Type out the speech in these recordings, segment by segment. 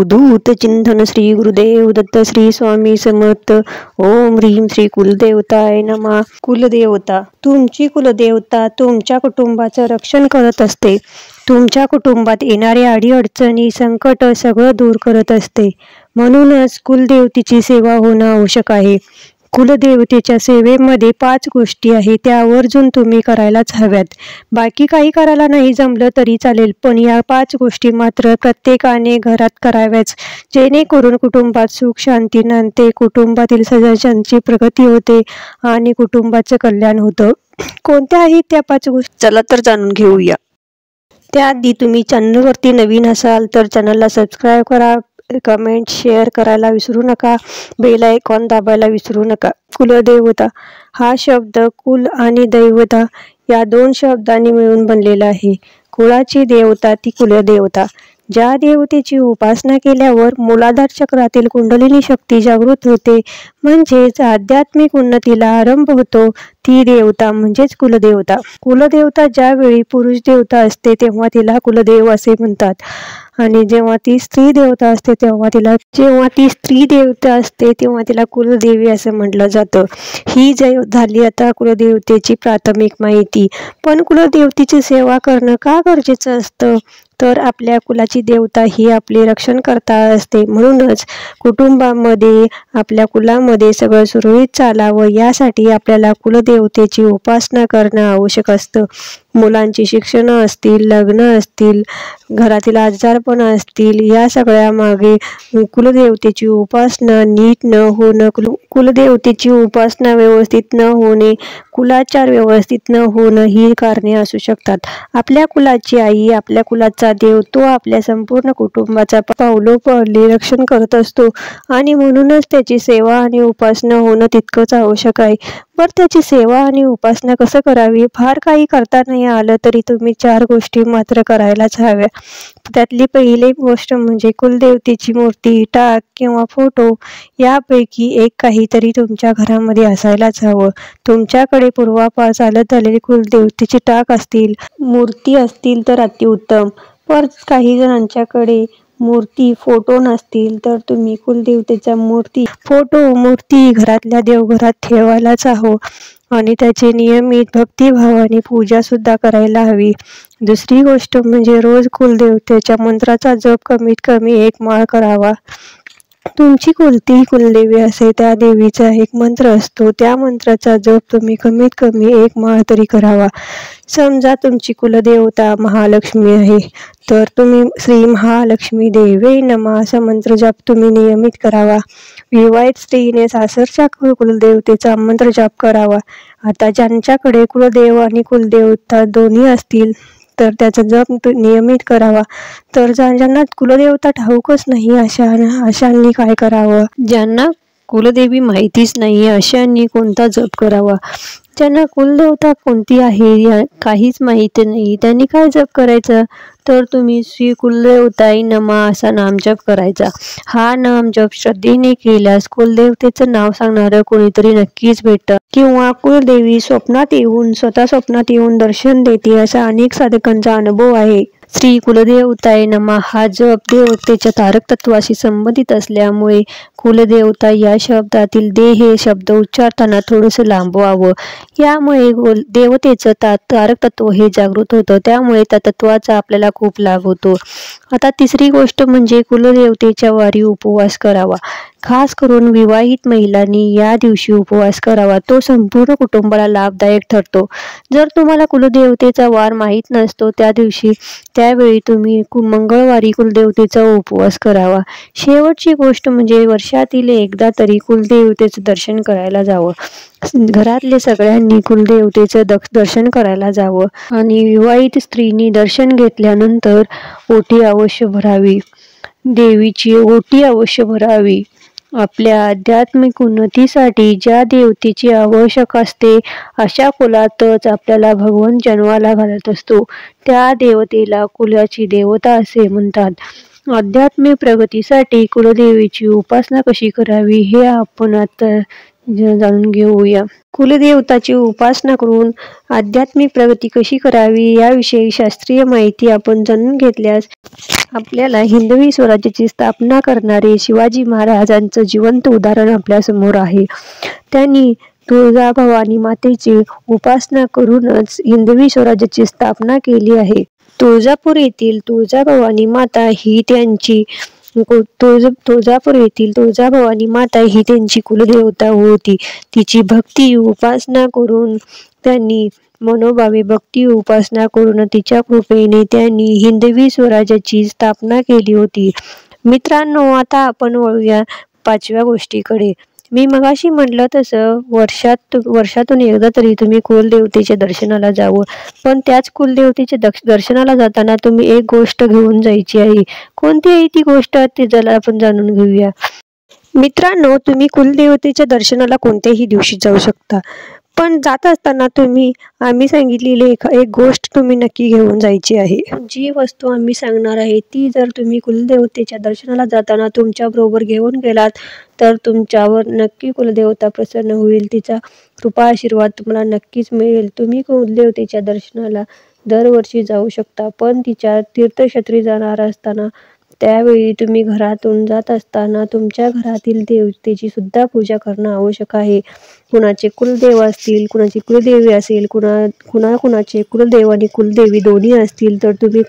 अवधूत चिंतन श्री गुरुदेव दत्त श्री स्वामी समर्थ. ओम ह्रीम श्री कुलदेवताय नमः. कुलदेवता, तुमची कुलदेवता तुमच्या कुटुंबाचं रक्षण करत असते. तुमच्या कुटुंबात येणारे अडीअडचणी संकट सगळं दूर करत असते. म्हणूनच कुलदेवतेची सेवा होणं आवश्यक आहे. कुलदेवतेच्या सेवेमध्ये 5 गोष्टी आहेत, त्या आवर्जून तुम्ही करायलाच हव्यात. बाकी काही करायला नाही जमलं तरी चालेल, पण या 5 गोष्टी मात्र प्रत्येकाने घरात कराव्याच, जेणेकरून कुटुंबात सुख शांती नांदते, कुटुंबातील सदस्यांची प्रगती होते आणि कुटुंबाचं कल्याण होतं. कोणत्या आहेत त्या 5 गोष्टी? चला तर जाणून घेऊया. त्याआधी तुम्ही चॅनलवरती नवीन असाल तर चॅनलला सबस्क्राईब करा, कमेंट शेअर करायला विसरू नका, बेल आयकॉन दाबायला विसरू नका. कुलदेवता हा शब्द कुल आणि दैवता या 2 शब्दांनी मिळून बनलेला आहे. कुळाची देवता ती कुलदेवता. ज्या देवतेची उपासना केल्यावर मूलाधार चक्रातील कुंडलिनी शक्ती जागृत होते, म्हणजेच आध्यात्मिक उन्नतीला आरंभ होतो, ती देवता म्हणजेच कुलदेवता. कुलदेवता ज्यावेळी पुरुष देवता असते तेव्हा तिला कुलदेव असे म्हणतात, आणि जेव्हा ती स्त्री देवता असते तेव्हा तिला कुलदेवी असं म्हटलं जातं. ही झाली आता कुलदेवतेची प्राथमिक माहिती. पण कुलदेवतेची सेवा करणं का गरजेचं असतं? तर आपल्या कुलाची देवता ही आपले रक्षणकर्ता असते. म्हणूनच कुटुंबामध्ये आपल्या कुलामध्ये सगळं सुरळीत चालावं यासाठी आपल्याला कुलदेवतेची उपासना करणं आवश्यक असतं. मुलांची शिक्षणं असतील, लग्न असतील, घरातील आजारपण असतील, या सगळ्या मागे कुलदेवतेची उपासना नीट न होणं, कुलदेवतेची उपासना व्यवस्थित न होणे, कुलाचार व्यवस्थित न होणं ही कारणे असू शकतात. आपल्या कुलाची आई, आपल्या कुलाचा देव, तो आपल्या संपूर्ण कुटुंबाचा पावलोपावली रक्षण करत असतो, आणि म्हणूनच त्याची सेवा आणि उपासना होणं तितकंच आवश्यक आहे. बरं, त्याची सेवा आणि उपासना कसं करावी? फार काही करता नाही आलं तरी तुम्ही 4 गोष्टी मात्र करायलाच हव्या. त्यातली पहिली गोष्ट म्हणजे कुलदेवतेची मूर्ती, टाक किंवा फोटो यापैकी एक काहीतरी तुमच्या घरामध्ये असायलाच हवं. तुमच्याकडे पूर्वापार चालत आलेली कुलदेवतेची टाक असतील, मूर्ती असतील तर अतिउत्तम. पण काही जणांच्याकडे मूर्ती, फोटो नसतील तर तुम्ही कुलदेवतेचा मूर्ती घरातल्या देवघरात ठेवायलाच हवं, आणि त्याची नियमित भक्तिभावाने पूजा सुद्धा करायला हवी. दुसरी गोष्ट म्हणजे रोज कुलदेवतेच्या मंत्राचा जप कमीत कमी 1 माळ करावा. तुमची कोणतीही कुलदेवी असे, त्या देवीचा एक मंत्र असतो, त्या मंत्राचा जप तुम्ही कमीत कमी 1 माळ तरी करावा. समजा तुमची कुलदेवता महालक्ष्मी आहे, तर तुम्ही श्री महालक्ष्मी देवे नमः असा मंत्र जप तुम्ही नियमित करावा. विवाहित स्त्रीने सासरच्या कुलदेवतेचा मंत्र जप करावा. आता ज्यांच्याकडे कुलदेव आणि कुलदेवता दोन्ही असतील तर त्याचा जप नियमित करावा. तर ज्यांना कुलदेवता ठाऊकच नाही अशांनी काय करावं? ज्यांना कुलदेवी माहितीच नाही अशांनी कोणता जप करावा? ज्यांना कुलदेवता कोणती आहे काहीच माहिती नाही त्यांनी काय जप करायचं? तर तुम्ही श्री कुलदेवताय नमः असा नामजप करायचा. हा नामजप श्रद्धेने केल्यास कुलदेवतेचं नाव सांगणारं कोणीतरी नक्कीच भेटतं, किंवा कुलदेवी स्वतः स्वप्नात येऊन दर्शन देते, असा अनेक साधकांचा अनुभव आहे. श्री कुलदेवताय नमः हा जप देवतेच्या तारक तत्वाशी संबंधित असल्यामुळे कुलदेवता या शब्दातील दे हे शब्द उच्चारताना थोडंसं लांबवावं. यामुळे देवतेचं तारक तत्व हे जागृत होतं, त्यामुळे त्या तत्वाचा आपल्याला खूप लाभ होतो. आता तिसरी गोष्ट म्हणजे कुलदेवतेच्या वारी उपवास करावा. खास करून विवाहित महिलांनी या दिवशी उपवास करावा, तो संपूर्ण कुटुंबाला लाभदायक ठरतो. जर तुम्हाला कुलदेवतेचा वार माहीत नसतो त्यावेळी तुम्ही मंगळवारी कुलदेवतेचा उपवास करावा. शेवटची गोष्ट म्हणजे वर्षातील एकदा तरी कुलदेवतेचं दर्शन करायला जावं. घरातले सगळ्यांनी कुलदेवतेचं दर्शन करायला जावं, आणि विवाहित स्त्रीनी दर्शन घेतल्यानंतर ओटी अवश्य भरावी. देवीची ओटी अवश्य भरावी. आपल्या आध्यात्मिक उन्नतीसाठी ज्या देवतेची आवश्यक असते अशा कुलातच आपल्याला भगवान जन्माला घालत असतो, त्या देवतेला कुलाची देवता असे म्हणतात. आध्यात्मिक प्रगतीसाठी कुलदेवीची उपासना कशी करावी हे आपण आता जाणून घेऊया. कुलदेवताची उपासना करून आध्यात्मिक प्रगती कशी करावी याविषयी शास्त्रीय माहिती आपण जाणून घेतल्यास आपल्याला हिंदवी स्वराज्याची स्थापना करणारे शिवाजी महाराजांचं जिवंत उदाहरण आपल्यासमोर आहे. त्यांनी तुळजाभवानी मातेची उपासना करूनच हिंदवी स्वराज्याची स्थापना केली आहे. तुळजापूर येथील तुळजाभवानी माता ही त्यांची तुळजाभवानी माता ही त्यांची कुलदेवता होती. तिची भक्ती उपासना करून त्यांनी मनोभावे भक्ती उपासना करून तिच्या कृपेने त्यांनी हिंदवी स्वराज्याची स्थापना केली होती. मित्रांनो, आता आपण वळूया 5व्या गोष्टीकडे. मी मगाशी म्हटलं तसं वर्षातून एकदा तरी तुम्ही कुलदेवतेच्या दर्शनाला जावं. पण त्याच कुलदेवतेच्या दर्शनाला जाताना तुम्ही एक गोष्ट घेऊन जायची आहे. कोणती आहे ती गोष्ट ते जरा आपण जाणून घेऊया. मित्रांनो, तुम्ही कुलदेवतेच्या दर्शनाला कोणत्याही दिवशी जाऊ शकता, पण जात असताना आम्ही सांगितलेली एक गोष्ट तुम्ही नक्की घेऊन जायची आहे. जी वस्तू आम्ही सांगणार आहे ती जर तुम्ही कुलदेवतेच्या दर्शनाला जाताना तुमच्याबरोबर घेऊन गेलात तर तुमच्यावर नक्की कुलदेवता प्रसन्न होईल. तिचा कृपा आशीर्वाद तुम्हाला नक्कीच मिळेल. तुम्ही कुलदेवतेच्या दर्शनाला दरवर्षी जाऊ शकता, पण तिच्या तीर्थक्षेत्री जाणार असताना त्यावेळी तुम्ही घरातून जात असताना तुमच्या घरातील देवतेची सुद्धा पूजा करणं आवश्यक आहे. कुणाचे कुलदेव असतील, कुणाची कुलदेवी असेल, कुणाचे कुलदेव आणि कुलदेवी दोन्ही असतील तर तुम्ही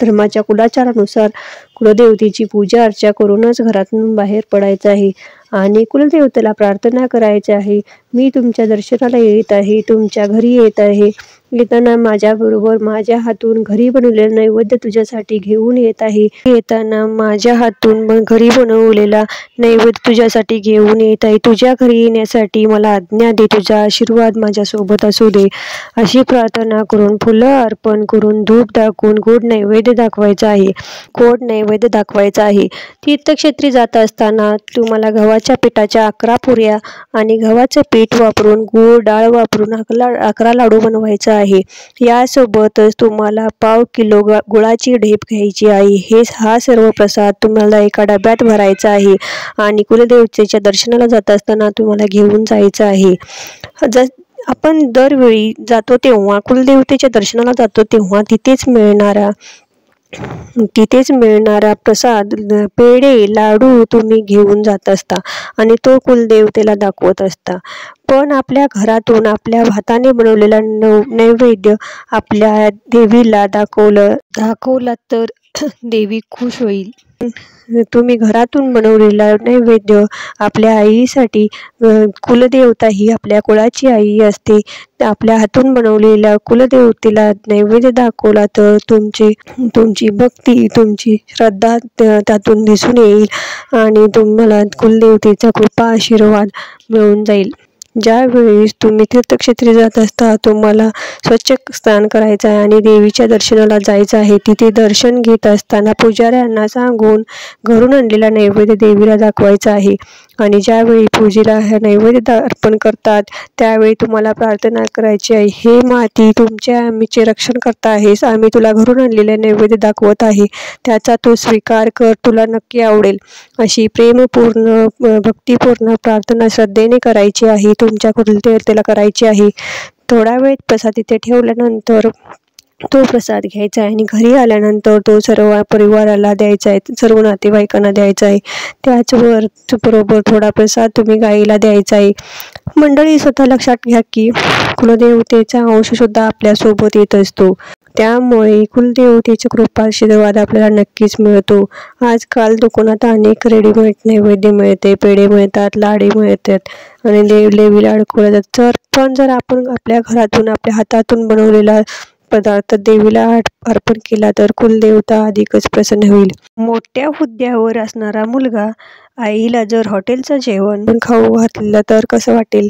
धर्माच्या कुलाचारानुसार कुलदेवतेची पूजा अर्चा करूनच घरातून बाहेर पडायचं आहे आणि कुलदेवतेला प्रार्थना करायची आहे. मी तुमच्या दर्शनाला येत आहे, तुमच्या घरी येत आहे. येताना माझ्याबरोबर माझ्या हातून घरी बनवलेला नैवेद्य तुझ्यासाठी घेऊन येत आहे. येताना माझ्या हातून घरी बनवलेला नैवेद्य तुझ्यासाठी घेऊन येत आहे. तुझ्या घरी येण्यासाठी मला आज्ञा दे, तुझा आशीर्वाद माझ्यासोबत असू दे. अशी प्रार्थना करून फुलं अर्पण करून धूप दाखवून गोड नैवेद्य दाखवायचा आहे. तीर्थक्षेत्री जात असताना तुम्हाला गव्हाच्या पिठाच्या 11 पुऱ्या आणि गव्हाचं पीठ वापरून गूळ डाळ वापरून 11 लाडू बनवायचा आहे. यासोबतच तुम्हाला 1/2 किलो गुळाची ढेप घ्यायची आहे. हा सर्व प्रसाद तुम्हाला एका डब्यात भरायचा आहे आणि कुलदेवतेच्या दर्शनाला जात असताना तुम्हाला घेऊन जायचं आहे. आपण दरवेळी जातो तेव्हा कुलदेवतेच्या दर्शनाला जातो तेव्हा तिथेच मिळणारा प्रसाद पेढे लाडू तुम्ही घेऊन जात असता आणि तो कुलदेवतेला दाखवत असता. पण आपल्या घरातून आपल्या हाताने बनवलेला नैवेद्य आपल्या देवीला दाखवला तर देवी खुश होईल. तुम्ही घरातून बनवलेला नैवेद्य आपल्या आईसाठी, कुलदेवता ही आपल्या कुळाची आई असते, आपल्या हातून बनवलेल्या कुलदेवतेला नैवेद्य दाखवला तर तुमची भक्ती, तुमची श्रद्धा त्यातून दिसून येईल आणि तुम्हाला कुलदेवतेचा कृपा आशीर्वाद मिळून जाईल. ज्यावेळेस तुम्ही तीर्थक्षेत्री जात असता तुम्हाला स्वच्छ स्नान करायचं आहे आणि देवीच्या दर्शनाला जायचं आहे. तिथे दर्शन घेत असताना पुजाऱ्यांना सांगून घरून आणलेला नैवेद्य देवीला दाखवायचा आहे आणि ज्यावेळी पूजेला नैवेद्य अर्पण करतात त्यावेळी तुम्हाला प्रार्थना करायची आहे, हे माती आमचे रक्षण करता आहेस, आम्ही तुला घरून आणलेले नैवेद्य दाखवत आहे, त्याचा तू स्वीकार कर, तुला नक्की आवडेल. अशी प्रेमपूर्ण भक्तिपूर्ण प्रार्थना श्रद्धेने करायची आहे, तुमच्या कुलदेवतेला करायची आहे. थोडा वेळ प्रसाद इथे ठेवल्यानंतर तो प्रसाद घ्यायचा आहे आणि घरी आल्यानंतर तो सर्व परिवाराला द्यायचा आहे, सर्व नातेवाईकांना द्यायचा आहे. त्याचबरोबर थोडा प्रसाद तुम्ही गाईला द्यायचा आहे. मंडळी, स्वतः लक्षात घ्या की कुलदेवतेचा अंश सुद्धा आपल्यासोबत येत असतो, त्यामुळे कुलदेवतेची कृपा आशीर्वाद आपल्याला नक्कीच मिळतो. आजकाल दुकानात अनेक रेडीमेड नैवेद्य मिळते, पेढे मिळतात, लाडू मिळतात आणि देवी लाडू जातात. पण जर आपण आपल्या घरातून आपल्या हातातून बनवलेला पदार्थ देवीला अर्पण केला तर कुलदेवता अधिकच प्रसन्न होईल. मोठ्या हुद्द्यावर असणारा मुलगा आईला जर हॉटेलचं जेवण खाऊ घातलं तर कसं वाटेल?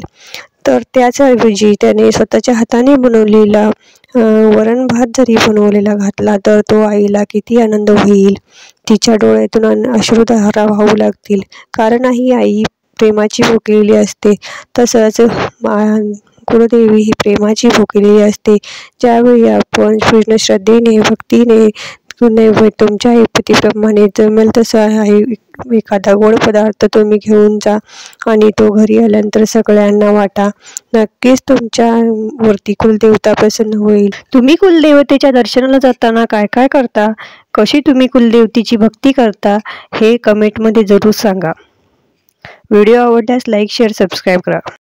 तर त्याच्याऐवजी त्याने स्वतःच्या हाताने बनवलेला वरण भात जरी बनवलेला घातला तर तो आईला किती आनंद होईल. तिच्या डोळ्यातून अश्रुधारा वाहू लागतील, कारण ही आई प्रेमाची भुकेलेली असते. तसंच कुलदेवी ही प्रेमाची भुकेलेली असते. ज्यावेळी आपण पूर्ण श्रद्धेने भक्तीने तुमच्या ऐपतीप्रमाणे जमेल तसं एखादा गोड पदार्थ तुम्ही घेऊन जा आणि तो घरी आल्यानंतर सगळ्यांना वाटा. नक्कीच तुमच्या वरती कुलदेवता प्रसन्न होईल. तुम्ही कुलदेवतेच्या दर्शनाला जाताना काय काय करता, कशी तुम्ही कुलदेवतेची भक्ती करता हे कमेंटमध्ये जरूर सांगा. व्हिडिओ आवडल्यास लाईक, शेअर, सबस्क्राईब करा.